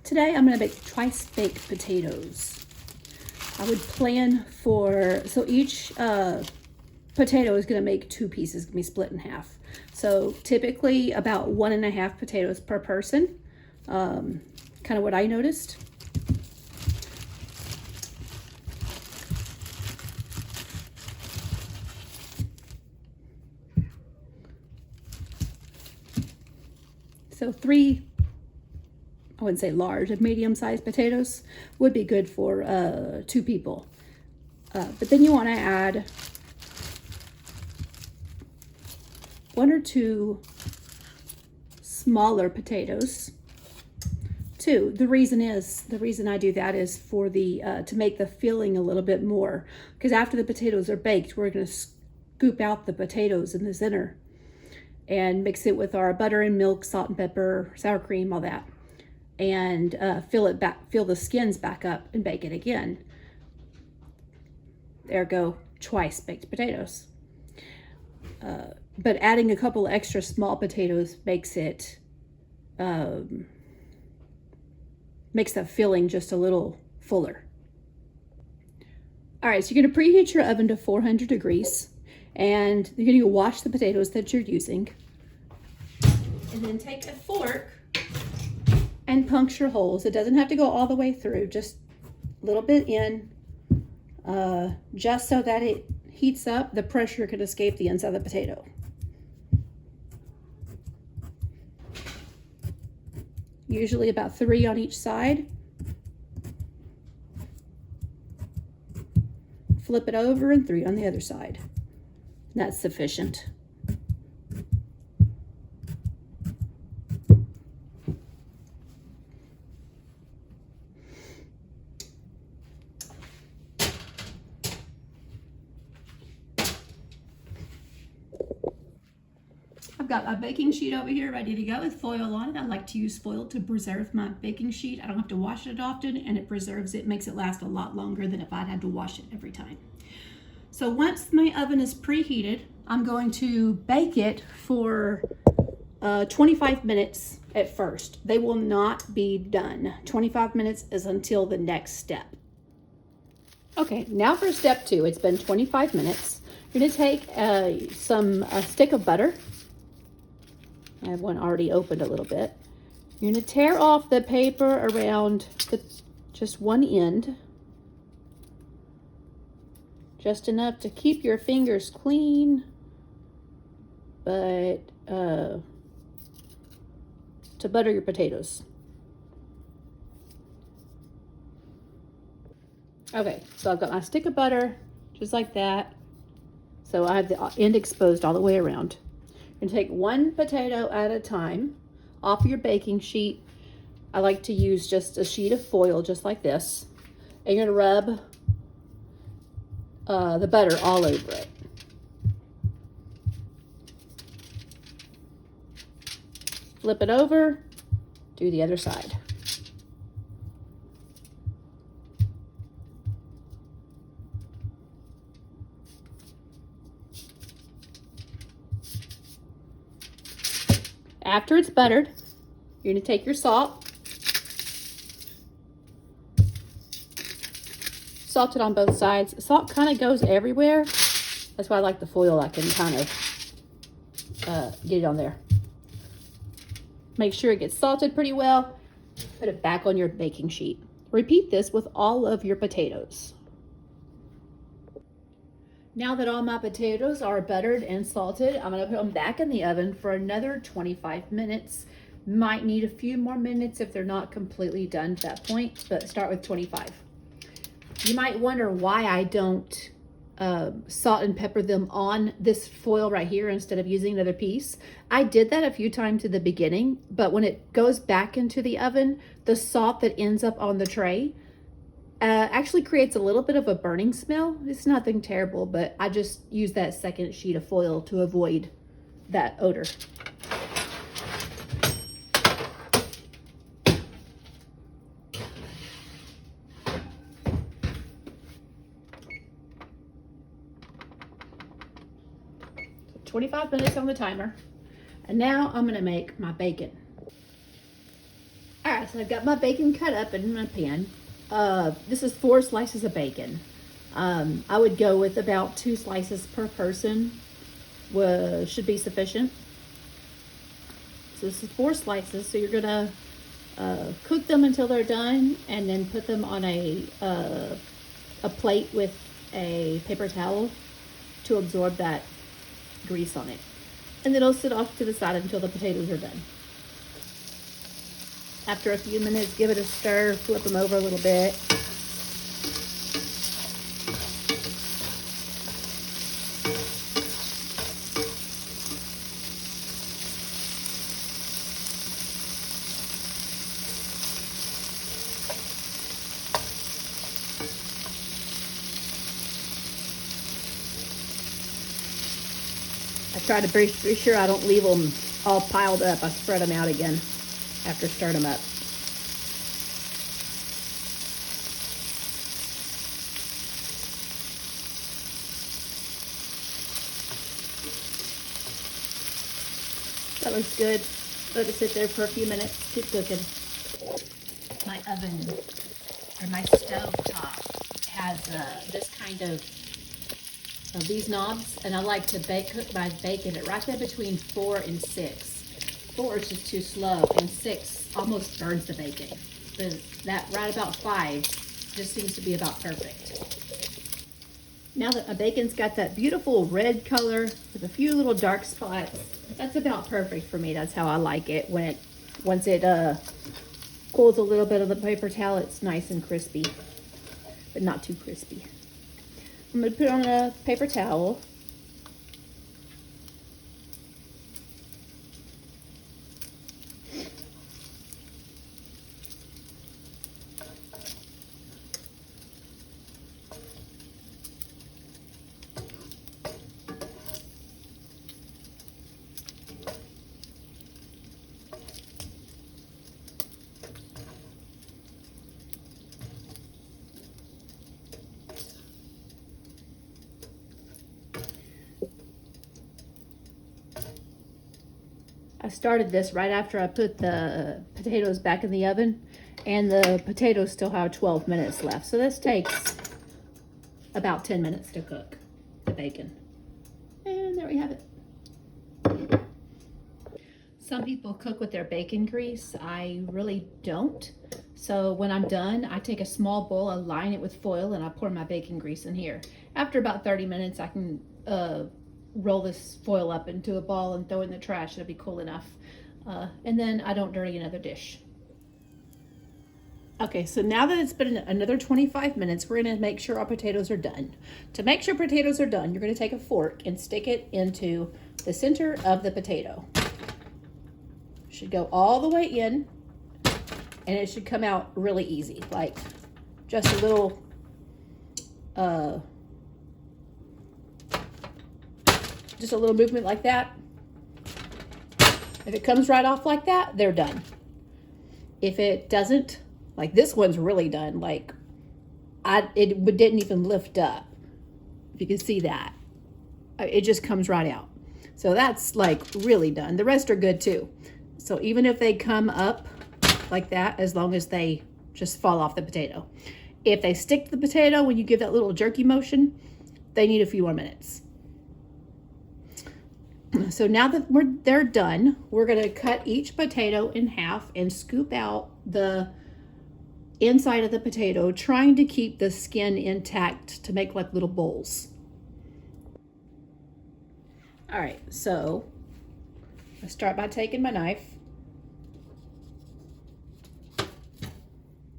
Today I'm going to make twice baked potatoes. I would plan for, so each potato is going to make 2 pieces, going to be split in half. So typically about 1.5 potatoes per person, kind of what I noticed. So 3, I wouldn't say large, medium-sized potatoes would be good for 2 people. But then you want to add 1 or 2 smaller potatoes. 2. The reason I do that is for the to make the filling a little bit more, because after the potatoes are baked, we're going to scoop out the potatoes in the center and mix it with our butter and milk, salt and pepper, sour cream, all that, and fill the skins back up and bake it again. There go twice baked potatoes. But adding a couple extra small potatoes makes it makes the filling just a little fuller. All right, so you're going to preheat your oven to 400 degrees, and you're going to wash the potatoes that you're using, and then take a fork and puncture holes. It doesn't have to go all the way through, just a little bit in, just so that it heats up, the pressure can escape the inside of the potato. Usually about 3 on each side. Flip it over and 3 on the other side. That's sufficient. I've got my baking sheet over here ready to go with foil on it. I like to use foil to preserve my baking sheet. I don't have to wash it often, and it preserves it, makes it last a lot longer than if I'd had to wash it every time. So once my oven is preheated, I'm going to bake it for 25 minutes at first. They will not be done. 25 minutes is until the next step. Okay, now for step 2. It's been 25 minutes. You're going to take a stick of butter. I have one already opened a little bit. You're going to tear off the paper around just one end. Just enough to keep your fingers clean, but to butter your potatoes. Okay, so I've got my stick of butter, just like that. So I have the end exposed all the way around. You're gonna take 1 potato at a time off your baking sheet. I like to use just a sheet of foil, just like this. And you're gonna rub the butter all over it. Flip it over, do the other side. After it's buttered, you're going to take your salt, salt it on both sides. Salt kind of goes everywhere. That's why I like the foil. I can kind of get it on there. Make sure it gets salted pretty well. Put it back on your baking sheet. Repeat this with all of your potatoes. Now that all my potatoes are buttered and salted, I'm going to put them back in the oven for another 25 minutes. Might need a few more minutes if they're not completely done to that point, but start with 25. You might wonder why I don't salt and pepper them on this foil right here instead of using another piece. I did that a few times at the beginning, but when it goes back into the oven, the salt that ends up on the tray actually creates a little bit of a burning smell. It's nothing terrible, but I just use that second sheet of foil to avoid that odor. So 25 minutes on the timer. And now I'm gonna make my bacon. All right. right, so I've got my bacon cut up in my pan. This is 4 slices of bacon. I would go with about 2 slices per person, should be sufficient. So this is 4 slices, so you're gonna cook them until they're done, and then put them on a plate with a paper towel to absorb that grease on it. And then it'll sit off to the side until the potatoes are done. After a few minutes, give it a stir, flip them over a little bit. I try to be sure I don't leave them all piled up. I spread them out again after stirring them up. That looks good. Let it sit there for a few minutes. Keep cooking. My oven, or my stove top, has this kind of these knobs, and I like to cook my bacon at right there between 4 and 6. 4 is just too slow, and 6 almost burns the bacon. But that right about 5 just seems to be about perfect. Now that my bacon's got that beautiful red color with a few little dark spots, that's about perfect for me. That's how I like it. Once it cools a little bit of the paper towel, it's nice and crispy, but not too crispy. I'm going to put it on a paper towel. I started this right after I put the potatoes back in the oven, and the potatoes still have 12 minutes left. So this takes about 10 minutes to cook the bacon. And there we have it. Some people cook with their bacon grease. I really don't. So when I'm done, I take a small bowl, I line it with foil, and I pour my bacon grease in here. After about 30 minutes, I can roll this foil up into a ball and throw it in the trash. It'll be cool enough. And then I don't dirty another dish. Okay, so now that it's been another 25 minutes, we're gonna make sure our potatoes are done. To make sure potatoes are done, you're gonna take a fork and stick it into the center of the potato. Should go all the way in, and it should come out really easy, like just a little just a little movement like that. If it comes right off like that, they're done. If it doesn't, like this one's really done, like it didn't even lift up. If you can see that, it just comes right out. So that's like really done. The rest are good too. So even if they come up like that, as long as they just fall off the potato. If they stick to the potato when you give that little jerky motion, they need a few more minutes. So now that they're done, we're gonna cut each potato in half and scoop out the inside of the potato, trying to keep the skin intact to make like little bowls. All right, so I start by taking my knife.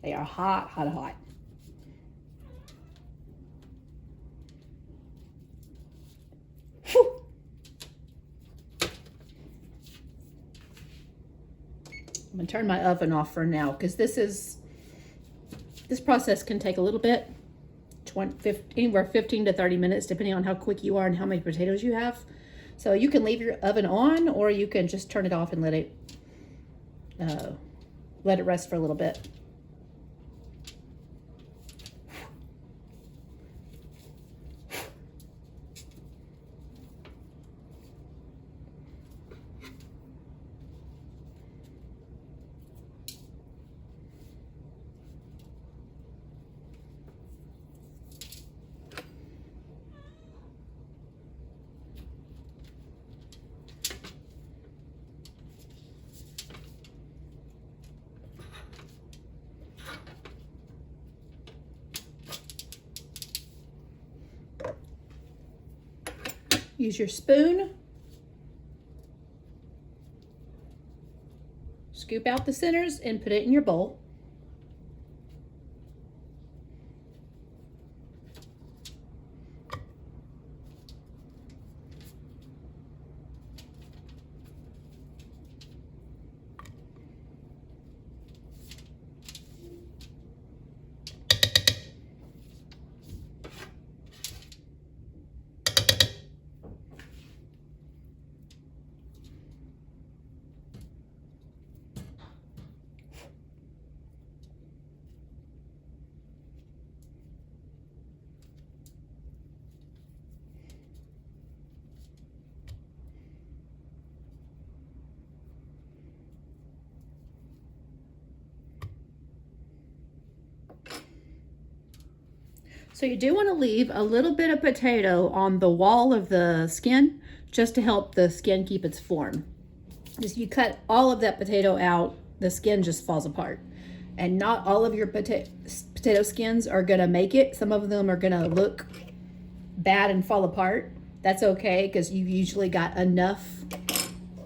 They are hot, hot, hot. Whew. I'm gonna turn my oven off for now, because this process can take a little bit, anywhere 15 to 30 minutes, depending on how quick you are and how many potatoes you have. So you can leave your oven on, or you can just turn it off and let it rest for a little bit. Use your spoon. Scoop out the centers and put it in your bowl. So you do want to leave a little bit of potato on the wall of the skin just to help the skin keep its form. If you cut all of that potato out, the skin just falls apart. And not all of your potato skins are going to make it. Some of them are going to look bad and fall apart. That's okay because you've usually got enough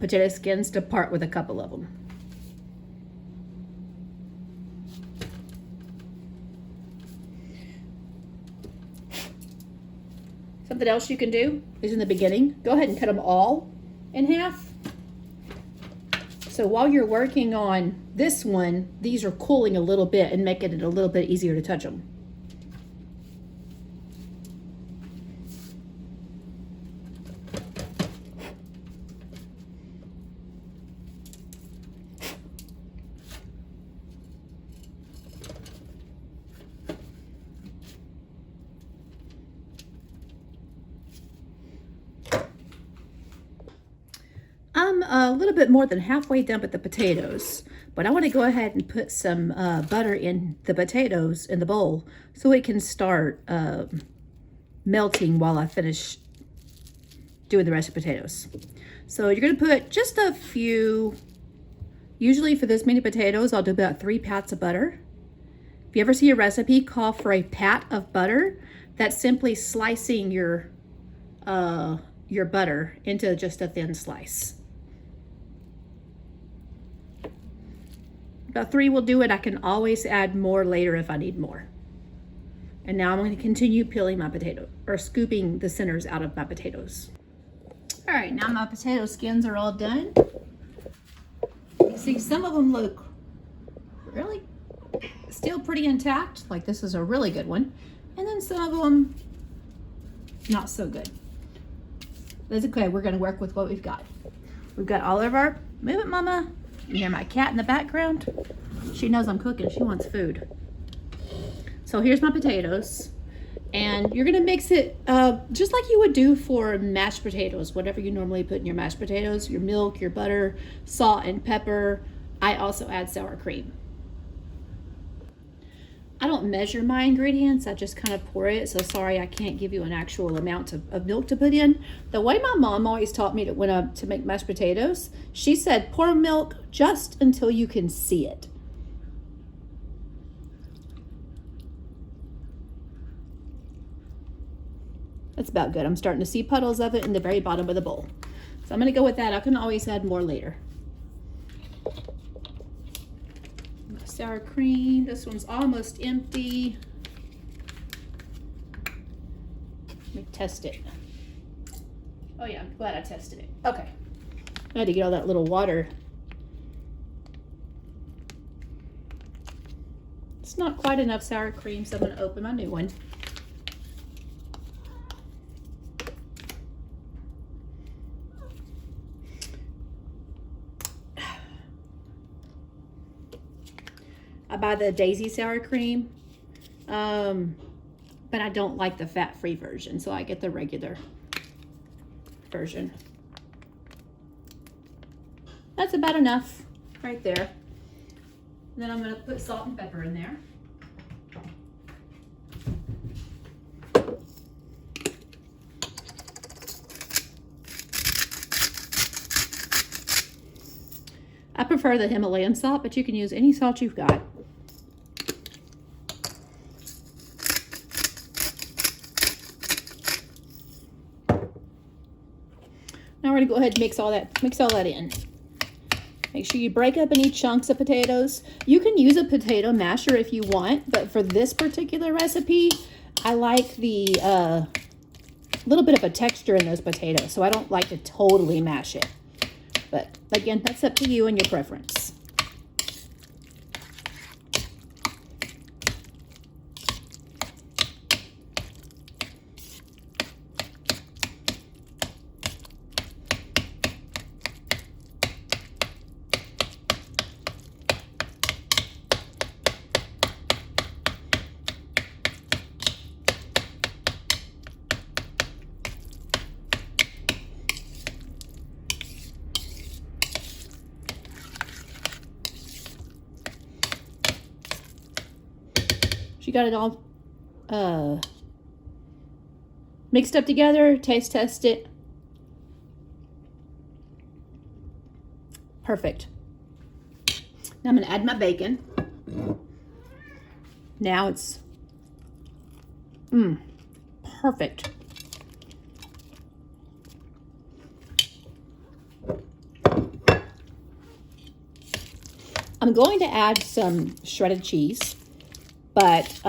potato skins to part with a couple of them. Something else you can do is in the beginning, go ahead and cut them all in half. So while you're working on this one, these are cooling a little bit and making it a little bit easier to touch them. I'm a little bit more than halfway done with the potatoes, but I want to go ahead and put some butter in the potatoes in the bowl so it can start melting while I finish doing the rest of the potatoes. So you're going to put just a few, usually for this many potatoes, I'll do about 3 pats of butter. If you ever see a recipe call for a pat of butter, that's simply slicing your butter into just a thin slice. About 3 will do it. I can always add more later if I need more. And now I'm going to continue peeling my potato, or scooping the centers out of my potatoes. All right, now my potato skins are all done. You see some of them look really still pretty intact, like this is a really good one. And then some of them not so good. That's okay, we're gonna work with what we've got. We've got all of our, move it mama. You hear my cat in the background? She knows I'm cooking, she wants food. So here's my potatoes. And you're gonna mix it just like you would do for mashed potatoes, whatever you normally put in your mashed potatoes, your milk, your butter, salt and pepper. I also add sour cream. I don't measure my ingredients, I just kind of pour it. So sorry, I can't give you an actual amount of milk to put in. The way my mom always taught me to make mashed potatoes, she said pour milk just until you can see it. That's about good. I'm starting to see puddles of it in the very bottom of the bowl. So I'm gonna go with that. I can always add more later. Sour cream, this one's almost empty. Let me test it. Oh yeah, I'm glad I tested it. Okay. I had to get all that little water. It's not quite enough sour cream, so I'm gonna open my new one. I buy the Daisy sour cream, but I don't like the fat-free version, so I get the regular version. That's about enough right there. And then I'm going to put salt and pepper in there. I prefer the Himalayan salt, but you can use any salt you've got. going to go ahead and mix all that in. Make sure you break up any chunks of potatoes. You can use a potato masher if you want, but for this particular recipe, I like the little bit of a texture in those potatoes, so I don't like to totally mash it. But again, that's up to you and your preference. She got it all mixed up together. Taste test it. Perfect. Now I'm going to add my bacon. Now it's perfect. I'm going to add some shredded cheese. But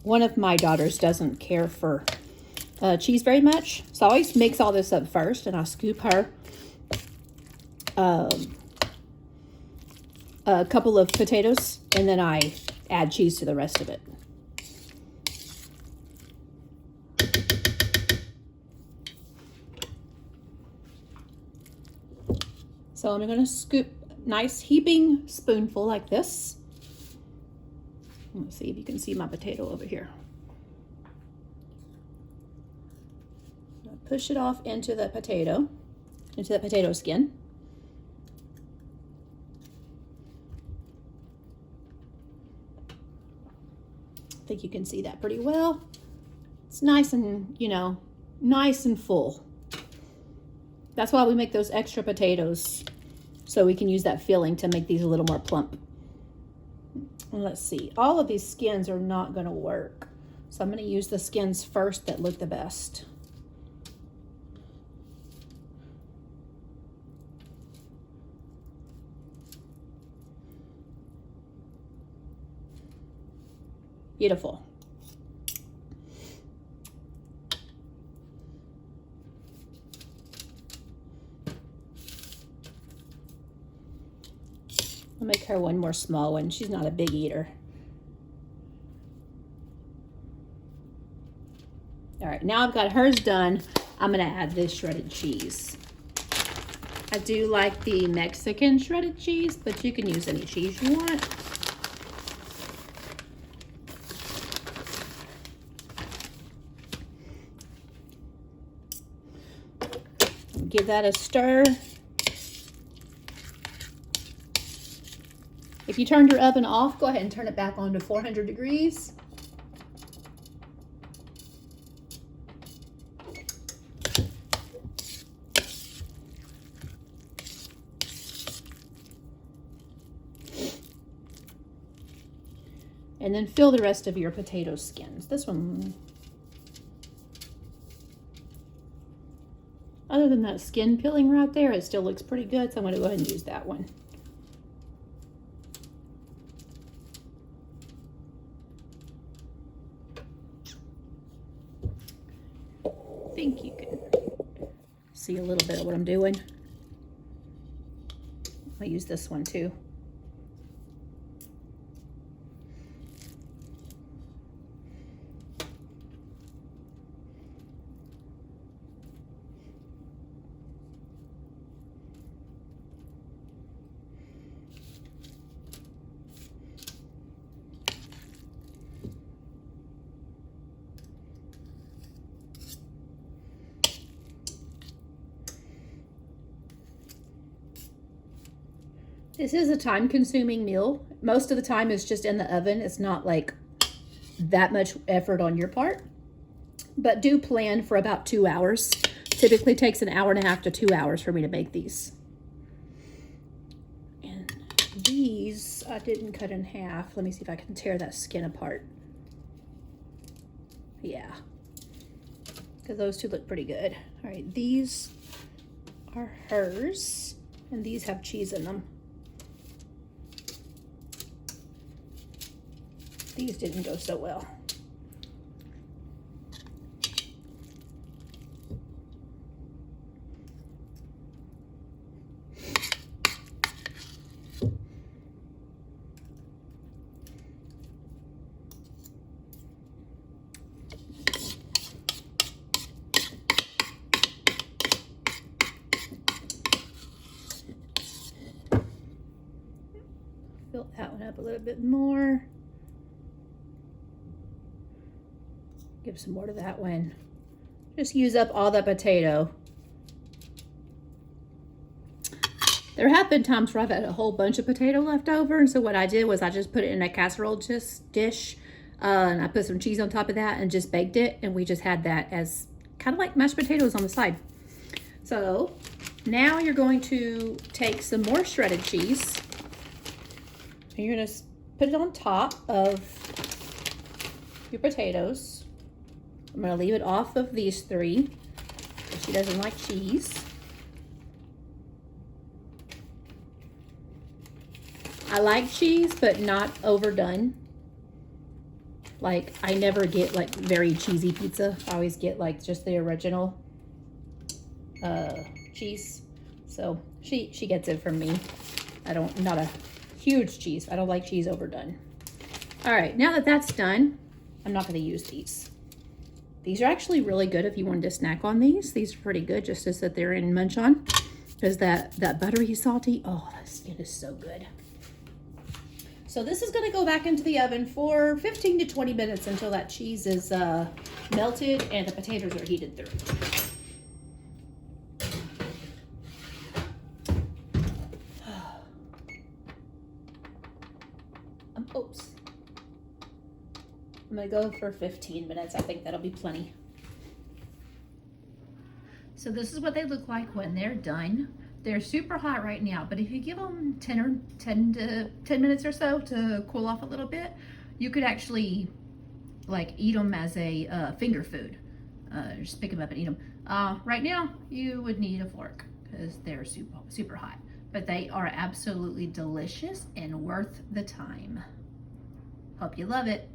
one of my daughters doesn't care for cheese very much. So I always mix all this up first, and I scoop her a couple of potatoes, and then I add cheese to the rest of it. So I'm going to scoop a nice heaping spoonful like this. Let's see if you can see my potato over here. Push it off into the potato skin. I think you can see that pretty well. It's nice and, nice and full. That's why we make those extra potatoes, so we can use that filling to make these a little more plump. Let's see, all of these skins are not going to work, so I'm going to use the skins first that look the best. Beautiful. I'll make her one more small one. She's not a big eater. All right, now I've got hers done. I'm gonna add this shredded cheese. I do like the Mexican shredded cheese, but you can use any cheese you want. Give that a stir. If you turned your oven off, go ahead and turn it back on to 400 degrees. And then fill the rest of your potato skins. This one, other than that skin peeling right there, it still looks pretty good, so I'm going to go ahead and use that one. I think you can see a little bit of what I'm doing. I'll use this one too. This is a time-consuming meal. Most of the time it's just in the oven. It's not like that much effort on your part. But do plan for about 2 hours. Typically takes an hour and a half to 2 hours for me to make these. And these I didn't cut in half. Let me see if I can tear that skin apart. Yeah. Because those two look pretty good. All right, these are hers, and these have cheese in them. These didn't go so well. Fill that one up a little bit more. Give some more to that one. Just use up all the potato. There have been times where I've had a whole bunch of potato left over, and so what I did was I just put it in a casserole dish, and I put some cheese on top of that and just baked it, and we just had that as kind of like mashed potatoes on the side. So now you're going to take some more shredded cheese, and you're going to put it on top of your potatoes. I'm going to leave it off of these three because she doesn't like cheese. I like cheese, but not overdone. Like, I never get like very cheesy pizza. I always get like just the original cheese. So she gets it from me. Not a huge cheese. I don't like cheese overdone. All right, now that that's done, I'm not going to use these. These are actually really good if you wanted to snack on these. These are pretty good just to sit there and munch on. Because that buttery salty, oh, it is so good. So this is going to go back into the oven for 15 to 20 minutes until that cheese is melted and the potatoes are heated through. Oops. I'm going to go for 15 minutes. I think that'll be plenty. So this is what they look like when they're done. They're super hot right now, but if you give them 10 minutes or so to cool off a little bit, you could actually like eat them as a finger food. Just pick them up and eat them. Right now, you would need a fork because they're super hot, but they are absolutely delicious and worth the time. Hope you love it.